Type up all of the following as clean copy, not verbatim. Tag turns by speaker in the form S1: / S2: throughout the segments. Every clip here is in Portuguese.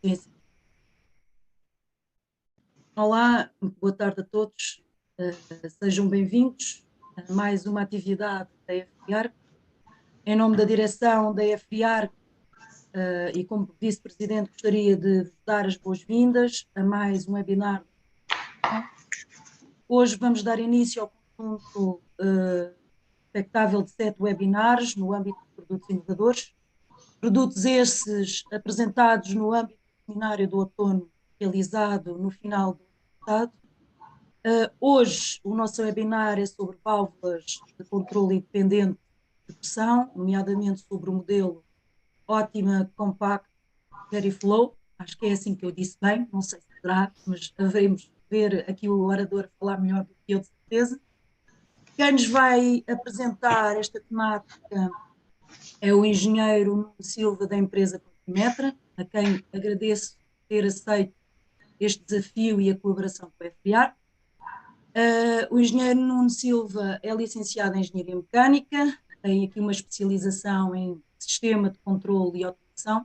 S1: Sim, sim. Olá, boa tarde a todos. Sejam bem-vindos a mais uma atividade da FIARC. Em nome da direção da FIARC e como vice-presidente, gostaria de vos dar as boas-vindas a mais um webinar. Hoje vamos dar início ao conjunto expectável de 7 webinars no âmbito de produtos inovadores. Produtos esses apresentados no âmbito do seminário do outono, realizado no final do ano passado. Hoje o nosso webinar é sobre válvulas de controle independente de pressão, nomeadamente sobre o modelo Optima Compact VeriFlow. Acho que é assim que eu disse bem, não sei se será, mas haveremos ver aqui o orador falar melhor do que eu, de certeza. Quem nos vai apresentar esta temática é o engenheiro Nuno Silva, da empresa Quantimetra, a quem agradeço ter aceito este desafio e a colaboração com a FBR. O engenheiro Nuno Silva é licenciado em Engenharia Mecânica, tem aqui uma especialização em Sistema de Controle e Automação,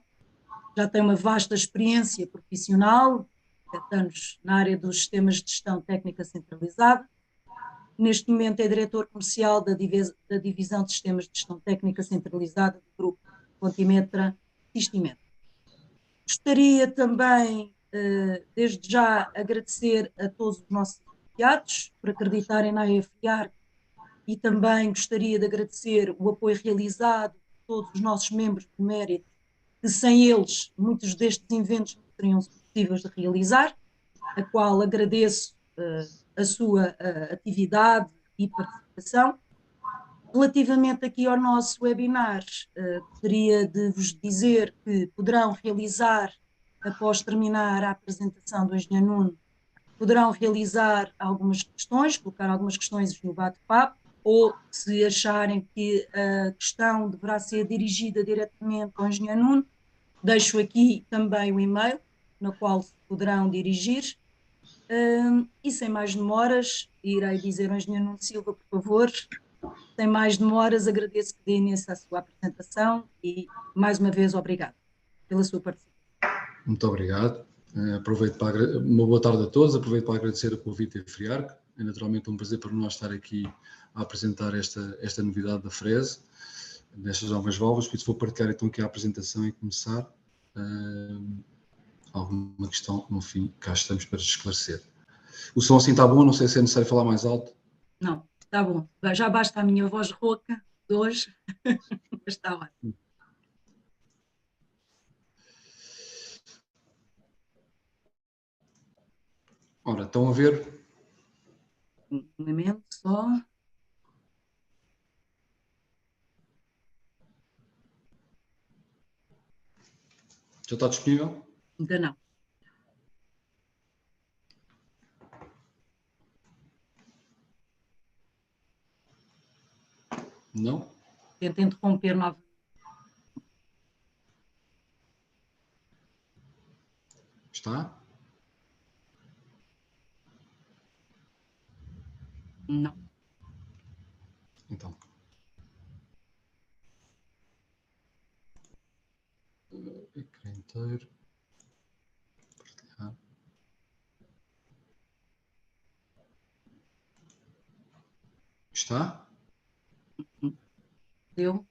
S1: já tem uma vasta experiência profissional, 7 anos na área dos sistemas de gestão técnica centralizada. Neste momento é diretor comercial da Divisão de Sistemas de Gestão Técnica Centralizada do Grupo Quantimetra Sistimetra. Gostaria também, desde já, agradecer a todos os nossos associados por acreditarem na FIARC e também gostaria de agradecer o apoio realizado por todos os nossos membros de mérito, que sem eles muitos destes eventos não seriam possíveis de realizar, a qual agradeço a sua atividade e participação. Relativamente aqui ao nosso webinar, gostaria de vos dizer que poderão realizar, após terminar a apresentação do engenheiro Nuno, poderão realizar algumas questões, colocar algumas questões no bate-papo, ou se acharem que a questão deverá ser dirigida diretamente ao engenheiro Nuno, deixo aqui também o e-mail no qual se poderão dirigir. E sem mais demoras, irei dizer ao engenheiro Nuno Silva, por favor, sem mais demoras, agradeço que dê início à sua apresentação e, mais uma vez, obrigado pela sua participação.
S2: Muito obrigado. Aproveito para uma boa tarde a todos, aproveito para agradecer o convite da FIARC. É naturalmente um prazer para nós estar aqui a apresentar esta novidade da Frese, destas novas válvulas, por isso vou partilhar então aqui a apresentação e começar. Alguma questão, no fim, cá estamos para esclarecer. O som assim está bom, não sei se é necessário falar mais alto.
S1: Não, está bom. Já basta a minha voz rouca de hoje, mas está ótimo.
S2: Ora, estão a ver?
S1: Um momento só.
S2: Já está disponível?
S1: Ainda não.
S2: Não?
S1: Tento interromper novamente.
S2: Está?
S1: Não.
S2: Então. Ecrã inteiro. Partilhar. Está?
S1: Deu?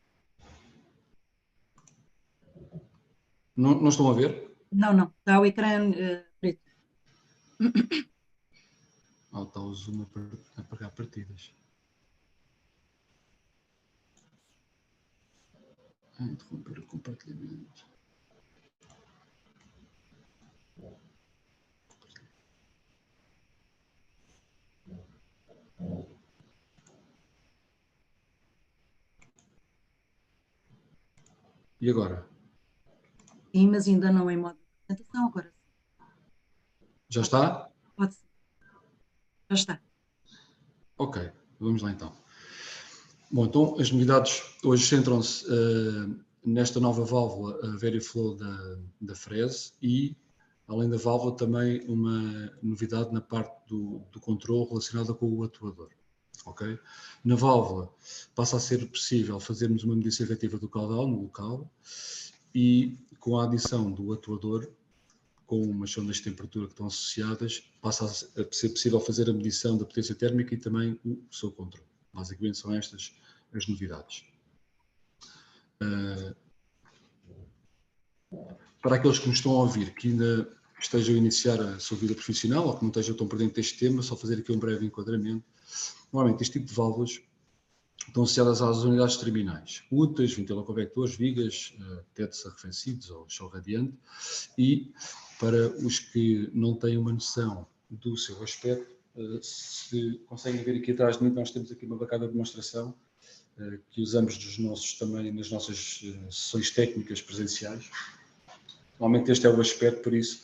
S2: Não estão a ver?
S1: Não. Está o ecrã preto.
S2: Está o zoom a pagar partidas. Interromper o compartilhamento. E agora?
S1: Sim, mas ainda não em modo de apresentação, agora sim.
S2: Já está?
S1: Pode ser. Já está.
S2: Ok, vamos lá então. Bom, então as novidades hoje centram-se nesta nova válvula, a VeriFlow da Frese, e além da válvula também uma novidade na parte do controle relacionada com o atuador. Okay? Na válvula passa a ser possível fazermos uma medição efetiva do caudal no local, e com a adição do atuador com umas sondas de temperatura que estão associadas, passa a ser possível fazer a medição da potência térmica e também o seu controle. Basicamente são estas as novidades. Para aqueles que me estão a ouvir, que ainda estejam a iniciar a sua vida profissional ou que não estejam tão por dentro deste tema, só fazer aqui um breve enquadramento. Normalmente este tipo de válvulas estão associadas às unidades terminais, úteis, ventiloconvectores, vigas, tetos arrefecidos ou chão radiante, e para os que não têm uma noção do seu aspecto, se conseguem ver aqui atrás de mim, nós temos aqui uma bacana de demonstração que usamos também nas nossas sessões técnicas presenciais. Normalmente este é o aspecto, por isso,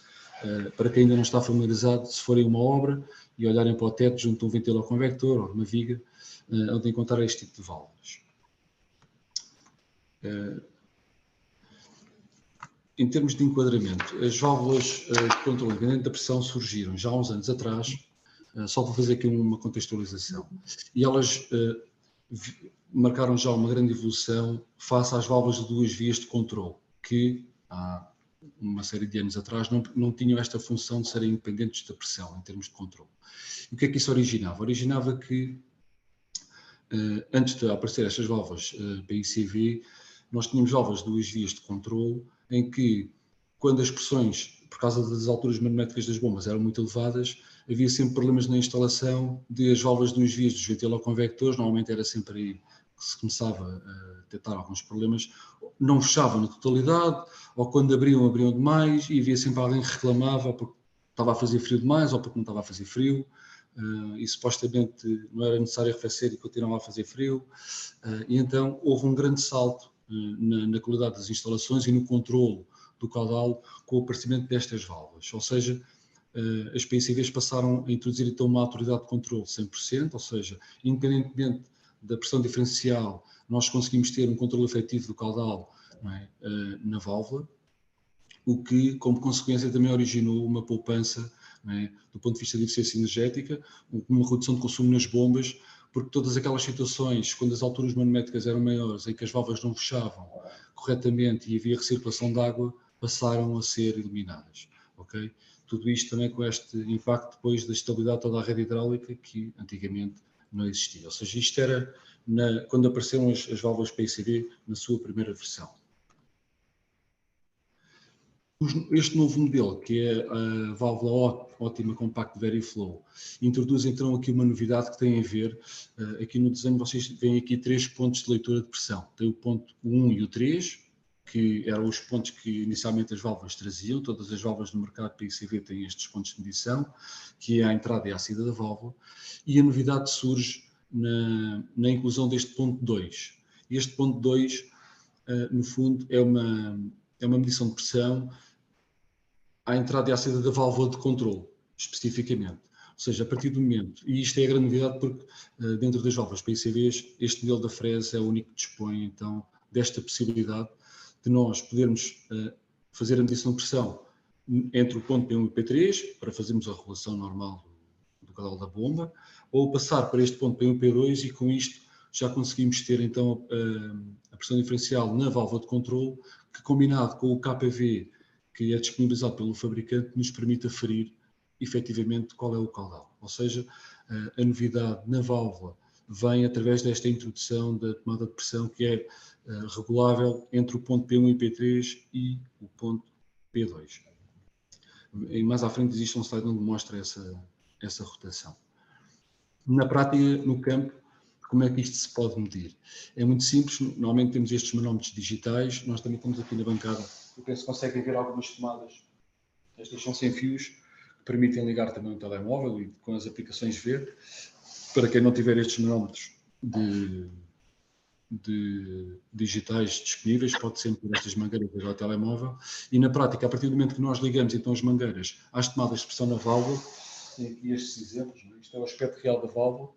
S2: para quem ainda não está familiarizado, se forem uma obra e olharem para o teto junto a um ventiloconvector ou uma viga, onde encontrar este tipo de válvulas. Em termos de enquadramento, as válvulas de controle independente da pressão surgiram já há uns anos atrás, só para fazer aqui uma contextualização, e elas marcaram já uma grande evolução face às válvulas de duas vias de controle, que há uma série de anos atrás não tinham esta função de serem independentes da pressão em termos de controle. E o que é que isso originava? Originava que antes de aparecer estas válvulas PICV, nós tínhamos válvulas de duas vias de controle em que, quando as pressões, por causa das alturas manométricas das bombas, eram muito elevadas, havia sempre problemas na instalação das válvulas de duas vias dos ventiloconvectores. Normalmente era sempre aí que se começava a detectar alguns problemas. Não fechavam na totalidade, ou quando abriam demais, e havia sempre alguém que reclamava porque estava a fazer frio demais ou porque não estava a fazer frio. E supostamente não era necessário arrefecer e continuava a fazer frio, e então houve um grande salto na qualidade das instalações e no controlo do caudal com o aparecimento destas válvulas, ou seja, as PICVs passaram a introduzir então uma autoridade de controle 100%, ou seja, independentemente da pressão diferencial, nós conseguimos ter um controle efetivo do caudal, não é, na válvula, o que, como consequência, também originou uma poupança, não é, do ponto de vista de eficiência energética, uma redução de consumo nas bombas, porque todas aquelas situações, quando as alturas manométricas eram maiores, em que as válvulas não fechavam corretamente e havia recirculação de água, passaram a ser eliminadas. Okay? Tudo isto também com este impacto depois da estabilidade toda a rede hidráulica, que antigamente não existia. Ou seja, isto era quando apareceram as válvulas PICV na sua primeira versão. Este novo modelo, que é a válvula ótima Compact VeriFlow, introduz então aqui uma novidade que tem a ver, aqui no desenho vocês veem aqui 3 pontos de leitura de pressão. Tem o ponto 1 e o 3, que eram os pontos que inicialmente as válvulas traziam. Todas as válvulas no mercado PICV têm estes pontos de medição, que é a entrada e a saída da válvula, e a novidade surge na inclusão deste ponto 2. Este ponto 2, no fundo, é uma medição de pressão à entrada e à saída da válvula de controle, especificamente. Ou seja, a partir do momento, e isto é a grande novidade porque dentro das válvulas PICVs, este modelo da Frese é o único que dispõe então desta possibilidade de nós podermos fazer a medição de pressão entre o ponto P1 e o P3, para fazermos a regulação normal do caudal da bomba, ou passar para este ponto P1 e P2 e com isto já conseguimos ter então a pressão diferencial na válvula de controle, que combinado com o KPV que é disponibilizado pelo fabricante, nos permite aferir efetivamente qual é o caudal. Ou seja, a novidade na válvula vem através desta introdução da tomada de pressão, que é regulável entre o ponto P1 e P3 e o ponto P2. E mais à frente existe um slide onde mostra essa rotação. Na prática, no campo, como é que isto se pode medir? É muito simples, normalmente temos estes manómetros digitais, nós também temos aqui na bancada, eu penso que conseguem ver algumas tomadas, estas são sem fios, que permitem ligar também um telemóvel e com as aplicações ver. Para quem não tiver estes manómetros digitais disponíveis, pode sempre ter estas mangueiras ligar ao telemóvel, e na prática, a partir do momento que nós ligamos então as mangueiras às tomadas de pressão na válvula, tem aqui estes exemplos, isto é o aspecto real da válvula.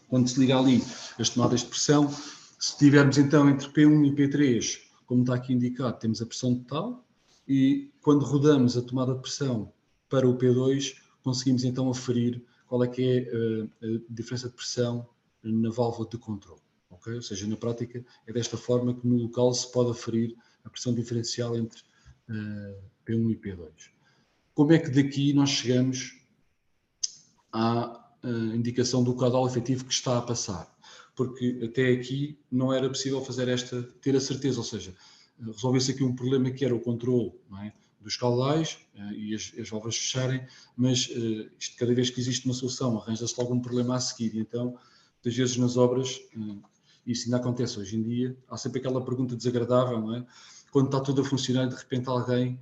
S2: Quando se liga ali as tomadas de pressão, se tivermos então entre P1 e P3, como está aqui indicado, temos a pressão total, e quando rodamos a tomada de pressão para o P2, conseguimos então aferir qual é que é a diferença de pressão na válvula de controle. Okay? Ou seja, na prática é desta forma que no local se pode aferir a pressão diferencial entre P1 e P2. como é que daqui nós chegamos à indicação do caudal efetivo que está a passar? Porque até aqui não era possível ter a certeza, ou seja, resolveu-se aqui um problema que era o controle, não é, dos caudais e as válvulas fecharem, mas isto, cada vez que existe uma solução, arranja-se logo um problema a seguir. E então, muitas vezes nas obras, isso ainda acontece hoje em dia, há sempre aquela pergunta desagradável, não é? Quando está tudo a funcionar, de repente alguém,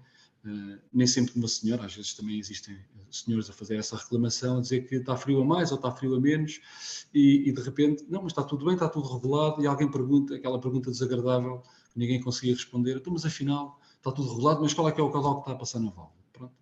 S2: nem sempre uma senhora, às vezes também existem senhores a fazer essa reclamação, a dizer que está frio a mais ou está frio a menos, e de repente, não, mas está tudo bem, está tudo regulado, e alguém pergunta, aquela pergunta desagradável, que ninguém conseguia responder, então, mas afinal, está tudo regulado, mas qual é que é o caudal que está a passar na válvula? Pronto.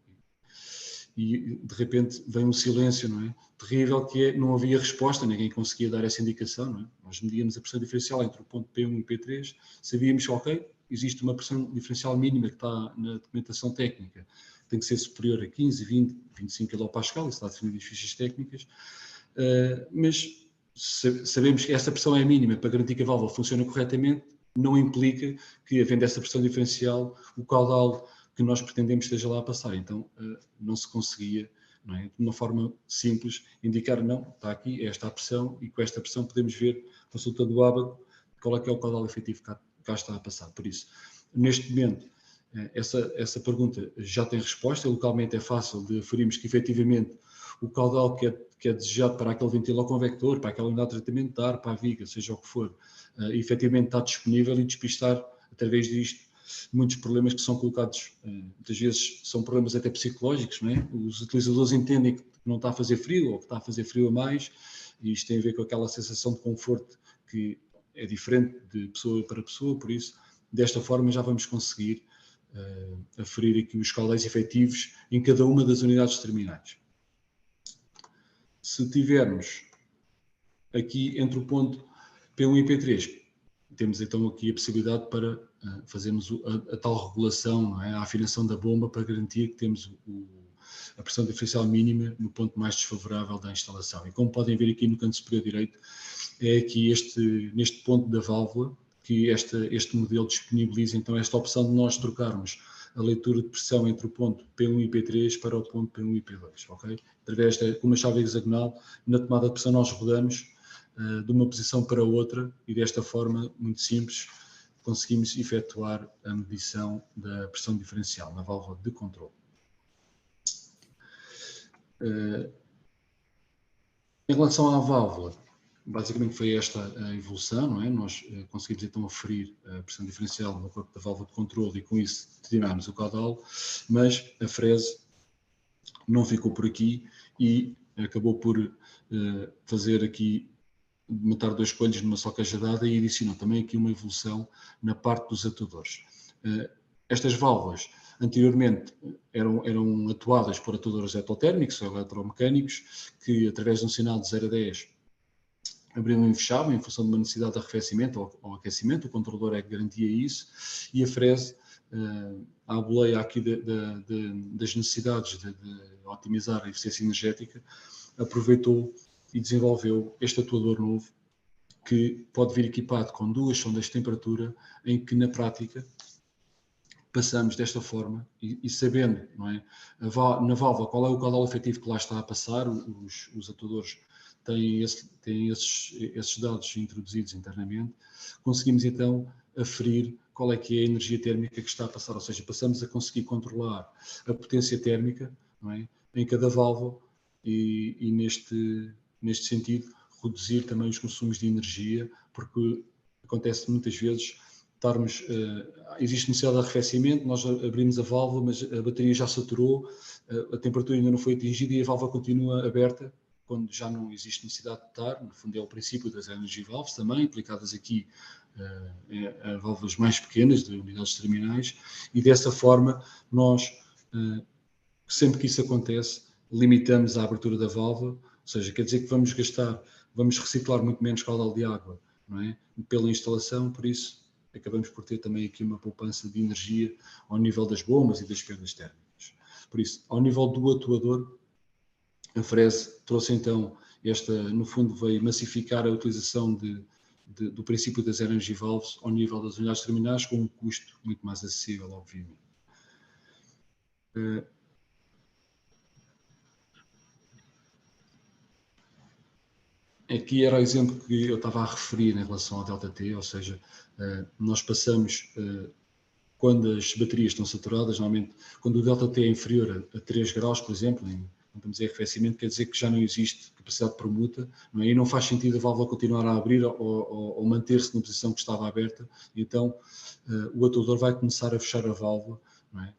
S2: E de repente vem um silêncio, não é? Terrível, que é, não havia resposta, ninguém conseguia dar essa indicação, não é? Nós medíamos a pressão diferencial entre o ponto P1 e P3, sabíamos que, ok, existe uma pressão diferencial mínima que está na documentação técnica, tem que ser superior a 15, 20, 25 kPa, isso está definido nas fichas técnicas, mas sabemos que essa pressão é mínima para garantir que a válvula funciona corretamente, não implica que, havendo essa pressão diferencial, o caudal que nós pretendemos esteja lá a passar. Então, não se conseguia, não é, de uma forma simples, indicar, não, está aqui, é esta a pressão, e com esta pressão podemos ver, consultando o ábaco, qual é que é o caudal efetivo que cá está a passar. Por isso, neste momento, essa pergunta já tem resposta, localmente é fácil de aferirmos que, efetivamente, o caudal que é desejado para aquele ventiloconvector, para aquela unidade de tratamento de ar, para a viga, seja o que for, efetivamente está disponível, e despistar, através disto, muitos problemas que são colocados, muitas vezes são problemas até psicológicos, não é? Os utilizadores entendem que não está a fazer frio, ou que está a fazer frio a mais, e isto tem a ver com aquela sensação de conforto que é diferente de pessoa para pessoa. Por isso, desta forma já vamos conseguir aferir aqui os caudais efetivos em cada uma das unidades terminais. Se tivermos aqui entre o ponto P1 e P3, temos então aqui a possibilidade para fazermos a tal regulação, não é? A afinação da bomba, para garantir que temos a pressão diferencial mínima no ponto mais desfavorável da instalação. E como podem ver aqui no canto superior direito, é aqui neste ponto da válvula que este modelo disponibiliza então esta opção de nós trocarmos a leitura de pressão entre o ponto P1 e P3 para o ponto P1 e P2, ok? Através de uma chave hexagonal, na tomada de pressão nós rodamos de uma posição para outra, e desta forma, muito simples, conseguimos efetuar a medição da pressão diferencial na válvula de controle. Em relação à válvula, basicamente foi esta a evolução, não é? Nós conseguimos então aferir a pressão diferencial no corpo da válvula de controle, e com isso determinarmos o caudal, mas a frese não ficou por aqui e acabou por fazer aqui, matar dois coelhos numa só cajadada, e adicionou também aqui uma evolução na parte dos atuadores. Estas válvulas anteriormente eram atuadas por atuadores exotérmicos ou eletromecânicos, que através de um sinal de 0 a 10 abriam e fechavam em função de uma necessidade de arrefecimento ou aquecimento. O controlador é que garantia isso, e a frese, à boleia aqui das necessidades de otimizar a eficiência energética, aproveitou e desenvolveu este atuador novo, que pode vir equipado com duas sondas de temperatura, em que na prática passamos desta forma, e sabendo, não é, na válvula qual é o caudal efetivo que lá está a passar, os atuadores têm esses dados introduzidos internamente, conseguimos então aferir qual é que é a energia térmica que está a passar, ou seja, passamos a conseguir controlar a potência térmica, não é, em cada válvula, e neste sentido reduzir também os consumos de energia, porque acontece muitas vezes existe necessidade de arrefecimento, nós abrimos a válvula, mas a bateria já saturou, a temperatura ainda não foi atingida e a válvula continua aberta, quando já não existe necessidade de estar. No fundo é o princípio das energy valves também, aplicadas aqui a válvulas mais pequenas, de unidades terminais, e dessa forma nós, sempre que isso acontece, limitamos a abertura da válvula, ou seja, quer dizer que vamos reciclar muito menos caudal de água, não é? Pela instalação. Por isso acabamos por ter também aqui uma poupança de energia ao nível das bombas e das perdas térmicas. Por isso, ao nível do atuador, a frese trouxe então no fundo, veio massificar a utilização do princípio das energy valves ao nível das unidades terminais, com um custo muito mais acessível, obviamente. aqui era o exemplo que eu estava a referir em relação ao ΔT, ou seja, nós passamos, quando as baterias estão saturadas, normalmente, quando o ΔT é inferior a 3 graus, por exemplo, quando estamos em arrefecimento, quer dizer que já não existe capacidade de permuta, não é? E não faz sentido a válvula continuar a abrir ou manter-se na posição que estava aberta, e então o atuador vai começar a fechar a válvula, não é?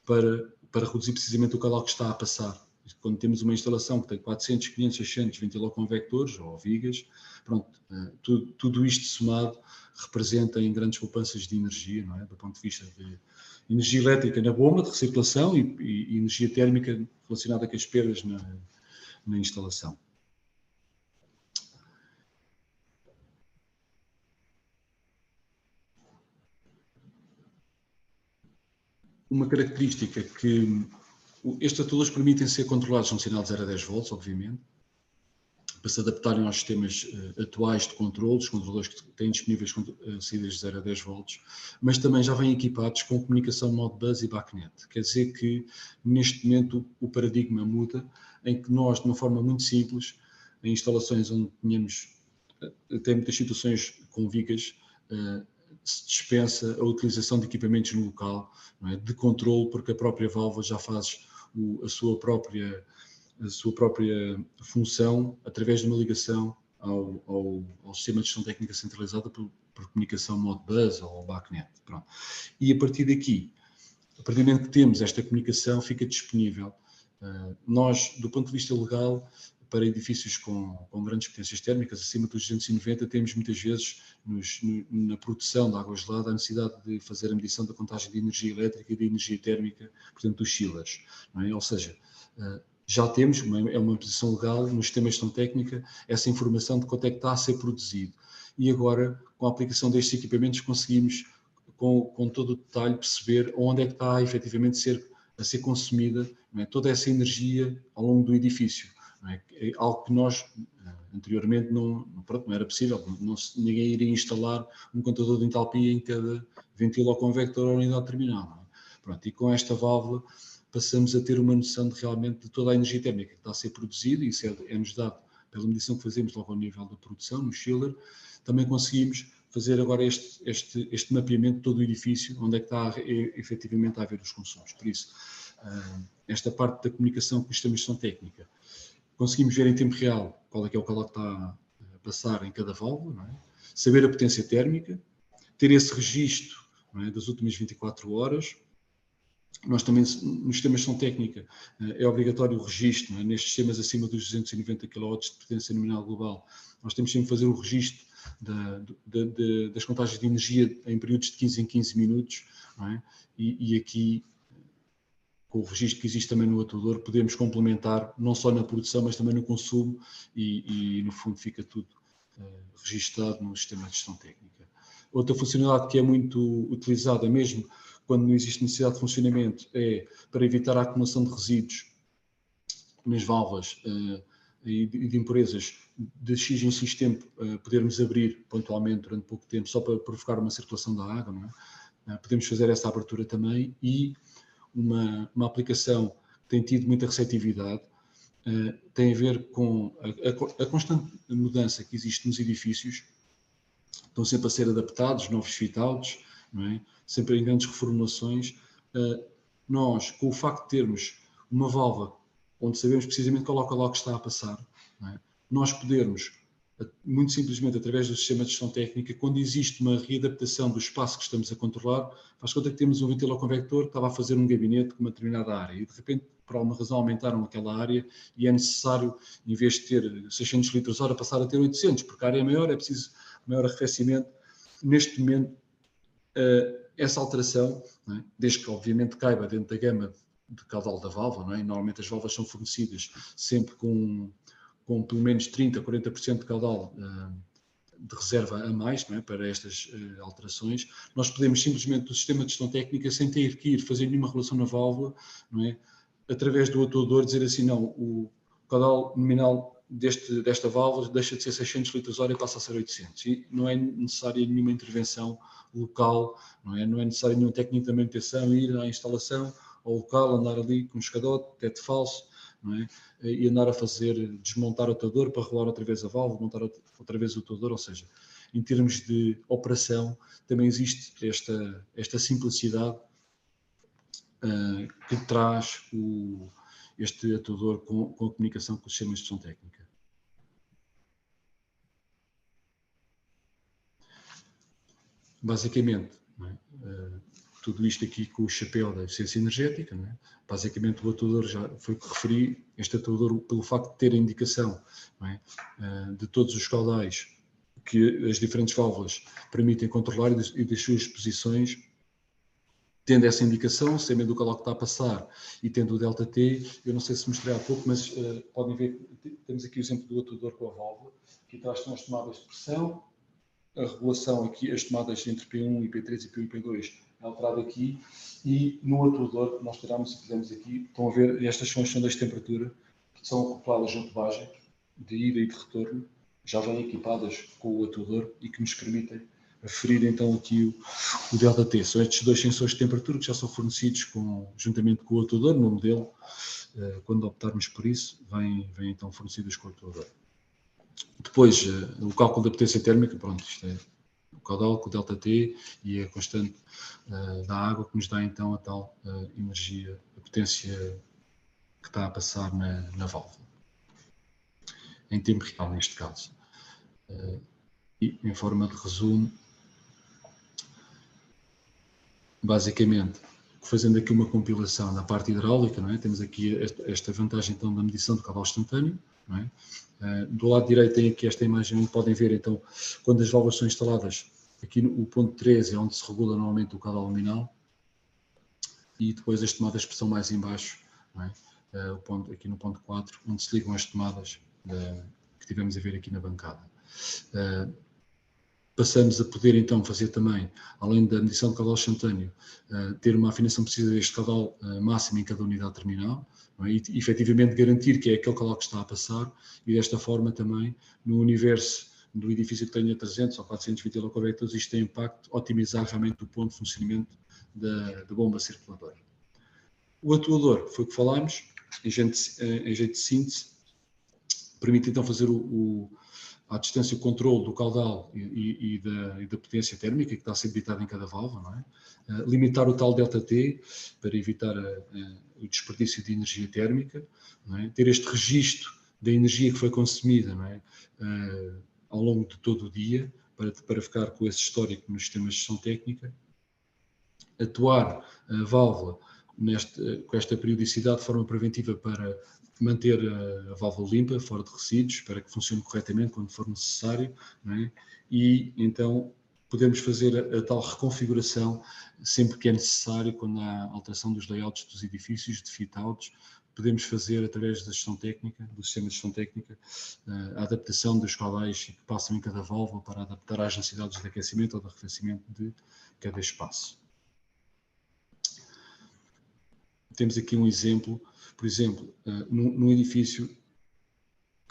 S2: para reduzir precisamente o calor que está a passar. Quando temos uma instalação que tem 400, 500, 600 ventiloconvectores ou vigas, pronto, tudo isto somado representa em grandes poupanças de energia, não é? Do ponto de vista de energia elétrica na bomba de recirculação e energia térmica relacionada com as perdas na instalação. Uma característica que estes atuadores permitem ser controlados num sinal de 0 a 10 volts, obviamente, para se adaptarem aos sistemas atuais de controle, os controladores que têm disponíveis saídas de 0 a 10 volts, mas também já vêm equipados com comunicação Modbus e BACnet. Quer dizer que, neste momento, o paradigma muda, em que nós, de uma forma muito simples, em instalações onde tínhamos até muitas situações com vigas, se dispensa a utilização de equipamentos no local, não é? De controle, porque a própria válvula já faz a sua própria função através de uma ligação ao sistema de gestão técnica centralizada por comunicação Modbus ou BACnet. Pronto. E a partir daqui, a partir do momento que temos esta comunicação, fica disponível. Nós, do ponto de vista legal, para edifícios com grandes potências térmicas, acima dos 290, temos muitas vezes na produção de água gelada a necessidade de fazer a medição da contagem de energia elétrica e de energia térmica, portanto, dos chillers. Não é? Ou seja, já temos, é uma posição legal, no sistema de gestão técnica, essa informação de quanto é que está a ser produzido. E agora, com a aplicação destes equipamentos, conseguimos, com todo o detalhe, perceber onde é que está efetivamente a ser consumida, não é? Toda essa energia ao longo do edifício. Não é? É algo que nós, anteriormente, não era possível. Ninguém iria instalar um contador de entalpia em cada ventiloconvector ou unidade terminal. Não é? Pronto, e com esta válvula passamos a ter uma noção realmente de toda a energia térmica que está a ser produzida, e isso é-nos dado pela medição que fazemos logo ao nível da produção, no chiller. Também conseguimos fazer agora este mapeamento de todo o edifício, onde é que está efetivamente a haver os consumos. Por isso, esta parte da comunicação com os sistemas de gestão técnica, conseguimos ver em tempo real qual é que é o calor que está a passar em cada válvula, não é? Saber a potência térmica, ter esse registro, não é, das últimas 24 horas. Nós também, nos sistemas de gestão técnica, é obrigatório o registro, não é? Nestes sistemas acima dos 290 kW de potência nominal global. Nós temos sempre que fazer o registro das contagens de energia em períodos de 15 em 15 minutos, não é? E aqui, com o registro que existe também no atuador, podemos complementar não só na produção, mas também no consumo e no fundo fica tudo registado no sistema de gestão técnica. Outra funcionalidade que é muito utilizada mesmo quando não existe necessidade de funcionamento é para evitar a acumulação de resíduos nas válvulas e de impurezas de X em X tempo, podermos abrir pontualmente durante pouco tempo só para provocar uma circulação da água, não é? Podemos fazer essa abertura também. E uma aplicação que tem tido muita receptividade tem a ver com a constante mudança que existe nos edifícios. Estão sempre a ser adaptados, novos fit-outs, não é? Sempre em grandes reformulações. Nós, com o facto de termos uma válvula onde sabemos precisamente qual é o calor que está a passar, não é? Nós podermos, muito simplesmente através do sistema de gestão técnica, quando existe uma readaptação do espaço que estamos a controlar, faz conta que temos um ventiloconvector que estava a fazer um gabinete com uma determinada área e de repente, por alguma razão, aumentaram aquela área e é necessário, em vez de ter 600 litros hora, passar a ter 800, porque a área é maior, é preciso maior arrefecimento. Neste momento, essa alteração, não é? Desde que obviamente caiba dentro da gama de caudal da válvula, não é? Normalmente as válvulas são fornecidas sempre com pelo menos 30% a 40% de caudal de reserva a mais, não é? Para estas alterações. Nós podemos simplesmente do sistema de gestão técnica, sem ter que ir fazer nenhuma relação na válvula, não é? Através do atuador dizer assim, não, o caudal nominal desta válvula deixa de ser 600 litros hora e passa a ser 800. E não é necessária nenhuma intervenção local, não é necessário nenhum técnico de manutenção ir à instalação ao local, andar ali com um escadote, teto falso, não é? E andar a desmontar o atador para rolar outra vez a válvula, montar outra vez o atador, ou seja, em termos de operação, também existe esta simplicidade que traz este atador com a comunicação com os sistemas de gestão técnica. Basicamente, não é? Tudo isto aqui com o chapéu da eficiência energética, não é? Basicamente o atuador, já foi o que referi, este atuador, pelo facto de ter a indicação, não é? De todos os caudais que as diferentes válvulas permitem controlar e das suas posições, tendo essa indicação, sabendo o calor que está a passar e tendo o ΔT, eu não sei se mostrei há pouco, mas podem ver, temos aqui o exemplo do atuador com a válvula, aqui atrás estão as tomadas de pressão, a regulação aqui, as tomadas entre P1, IP3 e P1 e P2 é alterada aqui, e no atuador nós tiramos e fizemos aqui, estão a ver, estas são as sondas de temperatura que são acopladas à tubagem de ida e de retorno, já vêm equipadas com o atuador e que nos permitem aferir então aqui o ΔT. São estes dois sensores de temperatura que já são fornecidos juntamente com o atuador no modelo. Quando optarmos por isso, vêm então fornecidos com o atuador. Depois, o cálculo da potência térmica, pronto, isto é o caudal com o ΔT e a constante da água que nos dá então a tal energia, a potência que está a passar na válvula. Em tempo real, neste caso. E em forma de resumo, basicamente, fazendo aqui uma compilação na parte hidráulica, não é? Temos aqui esta vantagem então da medição do caudal instantâneo, não é? Do lado direito tem aqui esta imagem onde podem ver então quando as válvulas são instaladas, aqui o ponto 13 é onde se regula normalmente o caudal luminal e depois as tomadas de pressão mais em baixo, não é? Aqui no ponto 4, onde se ligam as tomadas que tivemos a ver aqui na bancada. Passamos a poder então fazer também, além da medição de caudal instantâneo, ter uma afinação precisa deste caudal máximo em cada unidade terminal, não é? E efetivamente garantir que é aquele caudal que está a passar e desta forma também no universo do edifício que tenha 300 ou 400 ventiloconvectores, isto tem impacto, otimizar realmente o ponto de funcionamento da bomba circuladora. O atuador, foi o que falámos, em jeito de síntese, permite então fazer à distância o controle do caudal e da potência térmica que está a ser debitada em cada válvula, não é? Limitar o tal ΔT para evitar o desperdício de energia térmica, não é? Ter este registro da energia que foi consumida, não é? Ao longo de todo o dia, para ficar com esse histórico nos sistemas de gestão técnica, atuar a válvula com esta periodicidade de forma preventiva para manter a válvula limpa, fora de resíduos, para que funcione corretamente quando for necessário, não é? E então podemos fazer a tal reconfiguração sempre que é necessário, quando há alteração dos layouts dos edifícios, de fit-outs, podemos fazer através da gestão técnica, do sistema de gestão técnica, a adaptação dos caudais que passam em cada válvula para adaptar às necessidades de aquecimento ou de arrefecimento de cada espaço. Temos aqui um exemplo, por exemplo, num edifício,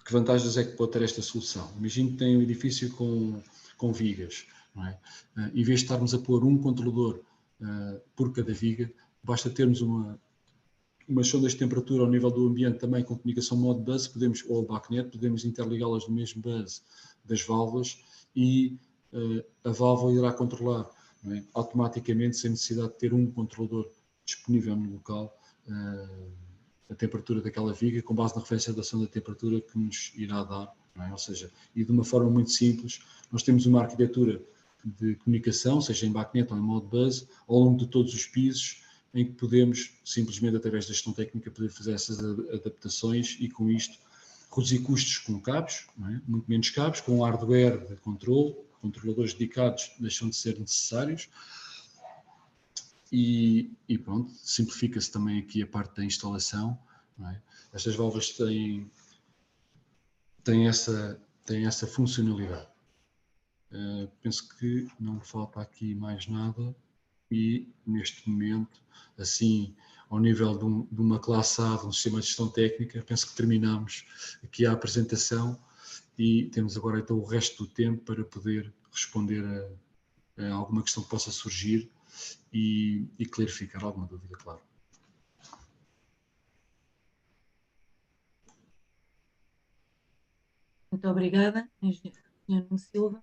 S2: que vantagens é que pode ter esta solução? Imagino que tem um edifício com vigas, não é? Em vez de estarmos a pôr um controlador por cada viga, basta termos umas sondas de temperatura ao nível do ambiente também com comunicação Modbus, ou BACnet, podemos interligá-las no mesmo bus das válvulas e a válvula irá controlar, não é? Automaticamente, sem necessidade de ter um controlador disponível no local, a temperatura daquela viga, com base na referência da ação da temperatura que nos irá dar, não é? Ou seja, e de uma forma muito simples, nós temos uma arquitetura de comunicação, seja em BACnet ou em Modbus, ao longo de todos os pisos, em que podemos, simplesmente através da gestão técnica, poder fazer essas adaptações e com isto reduzir custos com cabos, não é? Muito menos cabos, com hardware de controle, controladores dedicados deixam de ser necessários e pronto, simplifica-se também aqui a parte da instalação, não é? Estas válvulas têm essa funcionalidade. Penso que não me falta aqui mais nada e neste momento, assim, ao nível de uma classe A, de um sistema de gestão técnica, penso que terminamos aqui a apresentação e temos agora então o resto do tempo para poder responder a alguma questão que possa surgir e clarificar alguma dúvida, claro.
S1: Muito obrigada, Engenheiro Nuno Silva,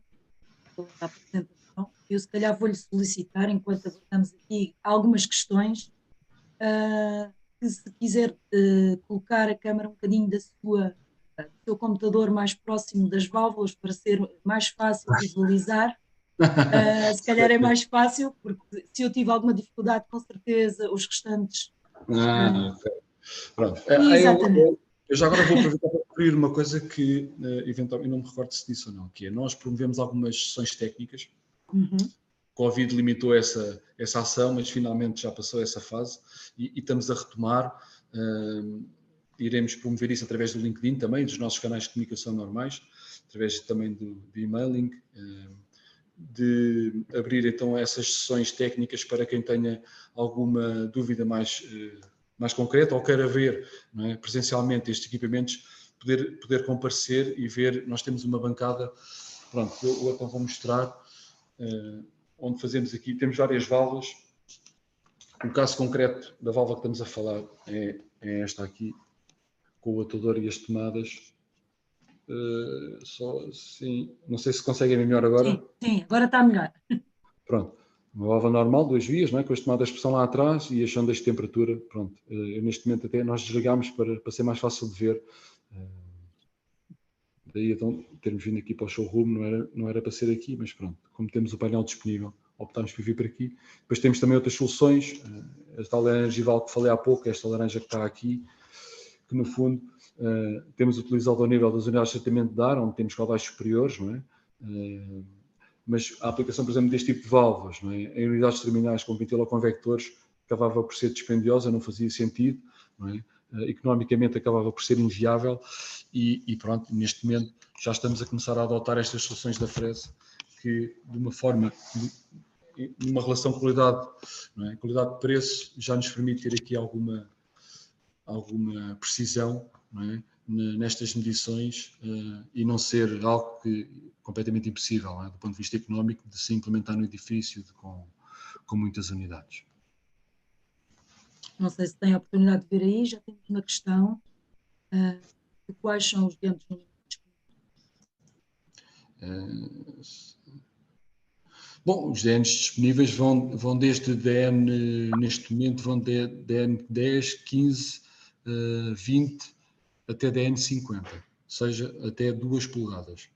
S1: pela apresentação. Eu, se calhar, vou-lhe solicitar, enquanto abordamos aqui algumas questões, que se quiser colocar a câmara um bocadinho do seu computador mais próximo das válvulas para ser mais fácil visualizar. Se calhar é mais fácil, porque se eu tive alguma dificuldade, com certeza os restantes.
S2: Ok. Pronto.
S1: Exatamente.
S2: Eu já agora vou aproveitar para referir uma coisa que, eventualmente, não me recordo se disse ou não, que é, nós promovemos algumas sessões técnicas.
S1: Uhum.
S2: Covid limitou essa ação, mas finalmente já passou essa fase e estamos a retomar. Iremos promover isso através do LinkedIn também, dos nossos canais de comunicação normais, através também de emailing, de abrir então essas sessões técnicas para quem tenha alguma dúvida mais concreta ou queira ver, não é, presencialmente estes equipamentos, poder comparecer e ver. Nós temos uma bancada, pronto, eu então vou mostrar, onde fazemos aqui, temos várias válvulas. O caso concreto da válvula que estamos a falar é esta aqui, com o atuador e as tomadas. Sim, não sei se conseguem ver melhor agora.
S1: Sim, agora está melhor.
S2: Pronto, uma válvula normal, 2 vias, não é? Com as tomadas de pressão lá atrás e as sondas de temperatura. Pronto, neste momento até nós desligámos para ser mais fácil de ver. Daí então termos vindo aqui para o showroom, não era para ser aqui, mas pronto, como temos o painel disponível, optámos por vir para aqui. Depois temos também outras soluções, esta laranja que falei há pouco, esta laranja que está aqui, que no fundo temos utilizado ao nível das unidades de tratamento de ar, onde temos caudais superiores, não é? Mas a aplicação, por exemplo, deste tipo de válvulas, não é? Em unidades terminais com ventiloconvectores, acabava por ser dispendiosa, não fazia sentido, não é? Economicamente acabava por ser inviável e pronto, neste momento já estamos a começar a adotar estas soluções da Frese, que de uma forma, numa relação qualidade, não é? Qualidade-preço, já nos permite ter aqui alguma precisão, não é? Nestas medições, e não ser algo completamente impossível, não é? Do ponto de vista económico, de se implementar no edifício com muitas unidades.
S1: Não sei se tem a oportunidade de ver aí, já temos uma questão de quais são os dentes disponíveis.
S2: Bom, os DNs disponíveis vão desde DN, neste momento, vão de DN 10, 15, 20 até DN 50, ou seja, até 2 polegadas.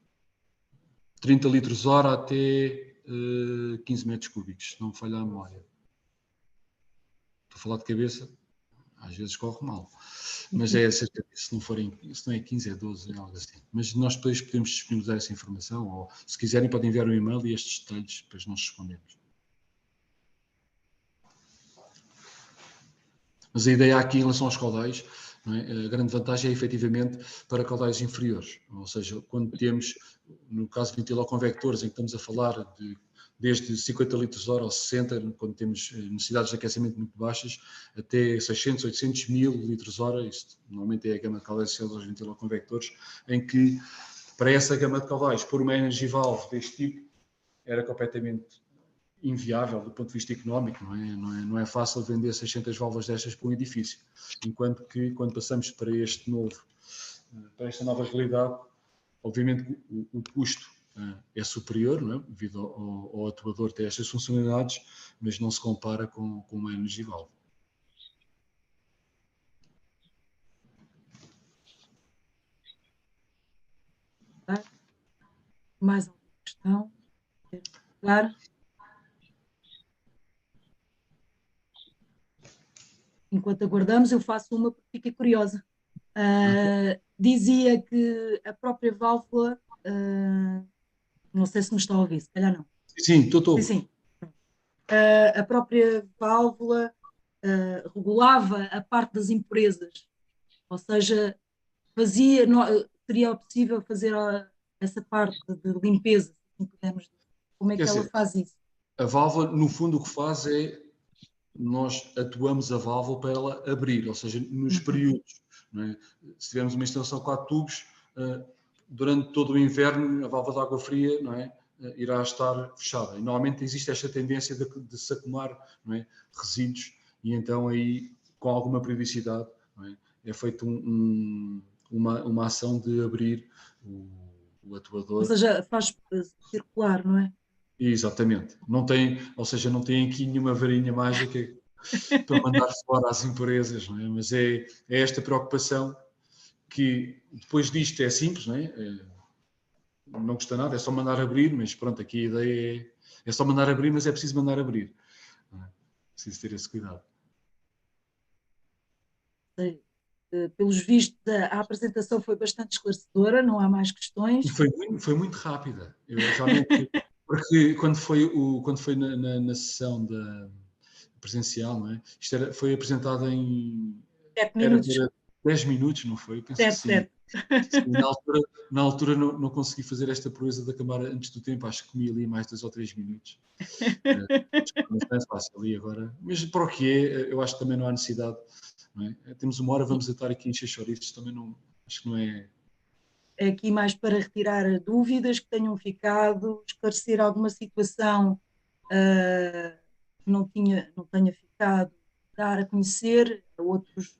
S2: 30 litros hora até 15 metros cúbicos, se não me falha a memória. Estou a falar de cabeça, às vezes corre mal, mas é cerca disso, se não é 15, é 12, é algo assim. Mas nós depois podemos disponibilizar essa informação, ou se quiserem podem enviar um e-mail e estes detalhes depois nós respondemos. Mas a ideia aqui em relação aos caudais, não é? A grande vantagem é efetivamente para caudais inferiores, ou seja, quando temos, no caso de ventiloconvectores, em que estamos a falar desde 50 litros hora ou 60, quando temos necessidades de aquecimento muito baixas, até 600, 800 mil litros hora, isto normalmente é a gama de caudais associados aos ventiloconvectores, em que para essa gama de caudais, por uma energy valve deste tipo, era completamente inviável do ponto de vista económico, não é fácil vender 600 válvulas destas para um edifício, enquanto que quando passamos para esta nova realidade, obviamente o custo é superior, não é? Devido ao atuador ter estas funcionalidades, mas não se compara com uma energy valve.
S1: Mais alguma questão? Claro. Enquanto aguardamos, eu faço uma porque fiquei curiosa. Dizia que a própria válvula, não sei se me está a ouvir, se calhar não.
S2: Sim, estou.
S1: Sim. A própria válvula regulava a parte das impurezas, ou seja, seria possível fazer essa parte de limpeza, se pudermos dizer. Como é que ela faz isso?
S2: A válvula, no fundo, o que faz é nós atuamos a válvula para ela abrir, ou seja, nos períodos. Não é? Se tivermos uma instalação 4 tubos, durante todo o inverno, a válvula de água fria, não é? Irá estar fechada. E normalmente existe esta tendência de se acumular, não é? Resíduos, e então aí, com alguma periodicidade, não é? É feita uma ação de abrir o
S1: Ou
S2: atuador.
S1: seja, faz circular, não é?
S2: Exatamente. Não tem, ou seja, não tem aqui nenhuma varinha mágica para mandar fora as impurezas, não é? Mas é esta preocupação que depois disto é simples, não é? Não custa nada, é só mandar abrir, mas pronto, aqui a ideia é só mandar abrir, mas é preciso mandar abrir. Não é? Preciso ter esse cuidado.
S1: Pelos vistos, a apresentação foi bastante esclarecedora, não há mais
S2: E
S1: questões.
S2: foi muito rápida. Eu realmente, porque quando foi na sessão presencial, não é? Foi apresentado em.
S1: 7 minutos,
S2: Era 10 minutos, não foi? Eu penso que
S1: 7,
S2: sim.
S1: 7.
S2: Sim, na altura não consegui fazer esta proeza de acabar antes do tempo, acho que comi ali mais 2 ou 3 minutos. Mas não é fácil ali agora. Mas para o que é, eu acho que também não há necessidade. Não é? Temos uma hora, vamos estar aqui a encher chouriços, também não, acho que não é.
S1: É aqui mais para retirar dúvidas que tenham ficado, esclarecer alguma situação que não tenha ficado, dar a conhecer a outros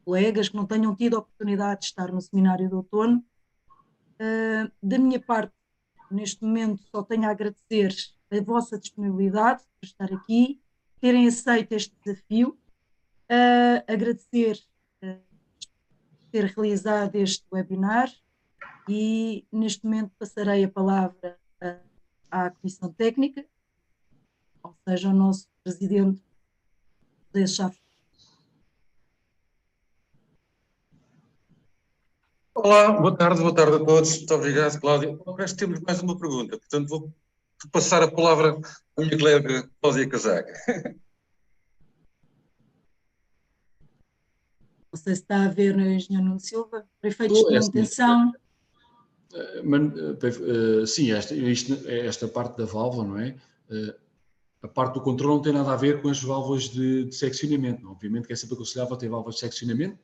S1: colegas que não tenham tido a oportunidade de estar no seminário de outono. Da minha parte, neste momento, só tenho a agradecer a vossa disponibilidade por estar aqui, terem aceito este desafio, agradecer ter realizado este webinar e, neste momento, passarei a palavra à Comissão Técnica, ou seja, ao nosso Presidente José Chaves.
S3: Olá, boa tarde a todos. Muito obrigado, Cláudia. Parece que temos mais uma pergunta, portanto vou passar a palavra à minha colega Cláudia Casaca.
S1: Não sei se está a ver, Engenheiro Nuno Silva, para efeitos de
S2: É assim,
S1: manutenção.
S2: sim, esta parte da válvula, não é? A parte do controle não tem nada a ver com as válvulas de seccionamento. Obviamente que é sempre aconselhável ter válvulas de seccionamento,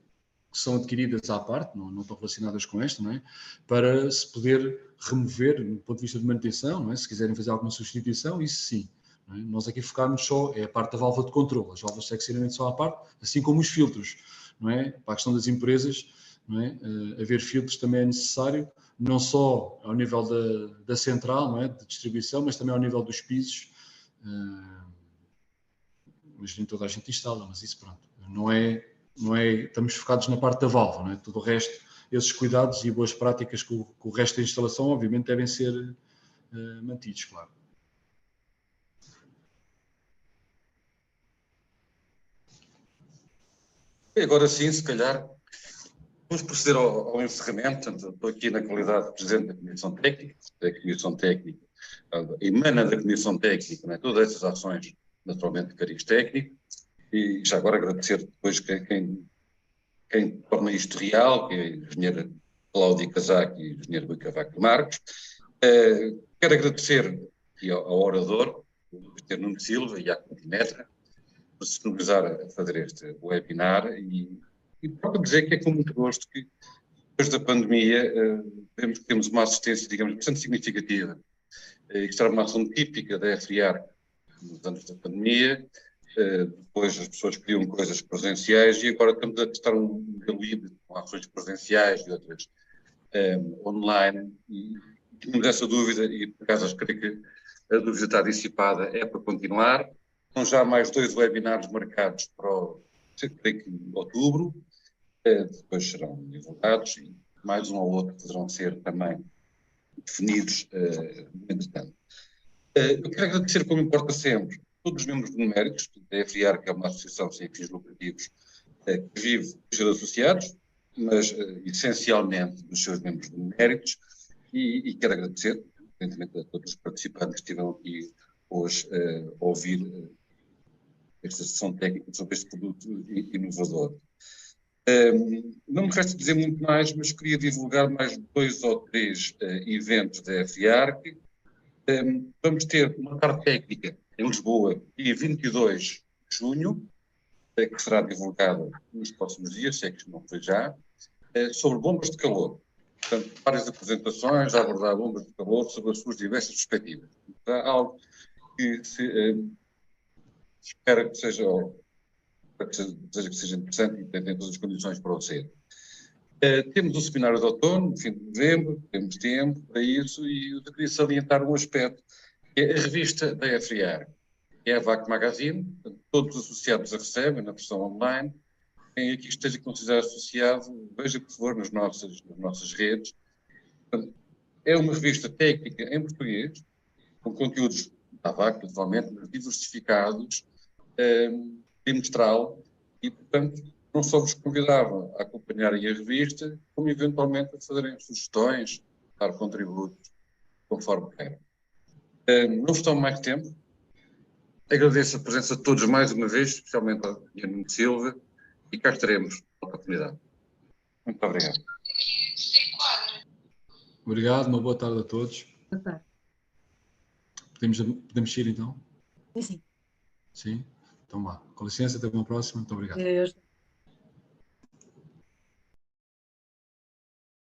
S2: que são adquiridas à parte, não estão relacionadas com esta, não é? Para se poder remover, do ponto de vista de manutenção, não é? Se quiserem fazer alguma substituição, isso sim. Não é? Nós aqui focarmos só, é a parte da válvula de controle, as válvulas de seccionamento são à parte, assim como os filtros, não é? Para a questão das empresas, não é? Haver filtros também é necessário, não só ao nível da central, não é? De distribuição, mas também ao nível dos pisos. Mas nem toda a gente instala, mas isso pronto, não é, estamos focados na parte da válvula, não é? Todo o resto, esses cuidados e boas práticas com o resto da instalação, obviamente, devem ser mantidos, claro.
S3: E agora sim, se calhar, vamos proceder ao encerramento. Portanto, estou aqui na qualidade de Presidente da Comissão Técnica, emana da Comissão Técnica, não é? Todas essas ações, naturalmente, de cariz técnico, e já agora agradecer depois quem torna isto real, que é a engenheira Cláudia Casaco e o engenheiro Rui Cavaco Marques. Quero agradecer aqui ao orador, o engenheiro Nuno Silva e à Continetra, por se disponibilizar a fazer este webinar e próprio dizer que é com muito gosto que depois da pandemia vemos que temos uma assistência, digamos, bastante significativa. Isto era uma ação típica da FIAR nos anos da pandemia. Depois as pessoas queriam coisas presenciais e agora estamos a testar um modelo híbrido com ações presenciais e outras online. E tínhamos essa dúvida e, por acaso, creio que a dúvida está dissipada, é para continuar. São já mais 2 webinars marcados para creio que em outubro, depois serão divulgados e mais um ou outro poderão ser também definidos entretanto. Eu quero agradecer, como importa sempre, todos os membros do Numéricos, da FIAR, que é uma associação sem fins lucrativos, que vive dos seus associados, mas essencialmente dos seus membros do Numéricos, e quero agradecer, evidentemente, a todos os participantes que estiveram aqui hoje a ouvir esta sessão técnica sobre este produto inovador. Não me resta dizer muito mais, mas queria divulgar mais 2 ou 3 eventos da FIARC. Vamos ter uma tarde técnica em Lisboa, dia 22 de junho, que será divulgada nos próximos dias, se é que não foi já, sobre bombas de calor. Portanto, várias apresentações a abordar bombas de calor sobre as suas diversas perspectivas. É algo que espero que seja interessante e tem todas as condições para o ser. Temos o seminário de outono, no fim de novembro, temos tempo para isso, e eu queria salientar um aspecto, que é a revista da FIAR, que é a VAC Magazine, portanto, todos os associados a recebem na versão online. Quem aqui esteja considerado associado, veja por favor nas nossas redes. Portanto, é uma revista técnica em português, com conteúdos da VAC, naturalmente, mas diversificados, trimestral, e portanto não só vos convidavam a acompanharem a revista, como eventualmente a fazerem sugestões, dar contributos, conforme queiram. Não vos tomo mais tempo. Agradeço a presença de todos mais uma vez, especialmente ao Nuno Silva, e cá estaremos na oportunidade. Muito obrigado.
S2: Obrigado, uma boa tarde a todos.
S1: Boa tarde.
S2: Podemos ir então?
S1: Sim, sim.
S2: Sim? Então vá. Com licença, até uma próxima. Muito obrigado.
S1: Deus.